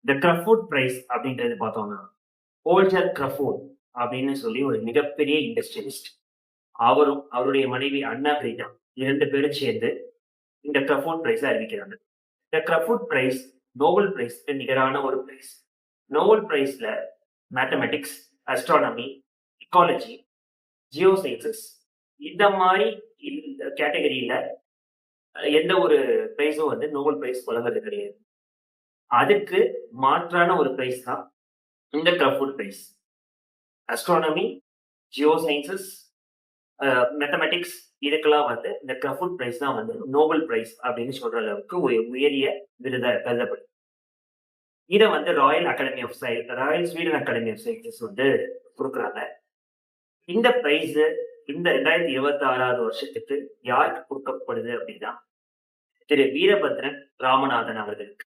இந்த Crafoord price அப்படின்றது பார்த்தோம்னா, ஹோல்ஜர் கிரஃபோர்ட் அப்படின்னு சொல்லி ஒரு மிகப்பெரிய இண்டஸ்ட்ரியலிஸ்ட். அவரும், அவருடைய மனைவி அன்னா கிரீட்டா 2 பேரும் சேர்ந்து இந்த கிரஃபோர்ட் பிரைஸ அறிவிக்கிறாங்க. இந்த கிரஃபோர்ட் பிரைஸ் நோபல் பிரைஸ்க்கு நிகரான ஒரு பிரைஸ். நோபல் பிரைஸ்ல mathematics, astronomy, ecology, Jio sciences இந்த மாரி இந்த கேட்டகரியில எந்த ஒரு பிரைஸும் வந்து நோபல் பிரைஸ் வழங்குறது கிடையாது. அதுக்கு மாற்றான ஒரு பிரைஸ் தான் இந்த Crafoord prize. Astronomy, geosciences, mathematics இதுக்கெல்லாம் வந்து இந்த கிரஃபோர்ட் பிரைஸ் தான் வந்து நோபல் பிரைஸ் அப்படின்னு சொல்ற அளவுக்கு ஒரு உயரிய விருதா கருதப்படுது. இத வந்து royal Sweden academy of sciences வந்து குடுக்குறாங்க. இந்த பிரைஸ் இந்த 2026வது வருஷத்துக்கு யாருக்கு குடுக்கப்படுது அப்படின்னா, திரு வீரபத்ரன் ராமநாதன் அவர்களுக்கு.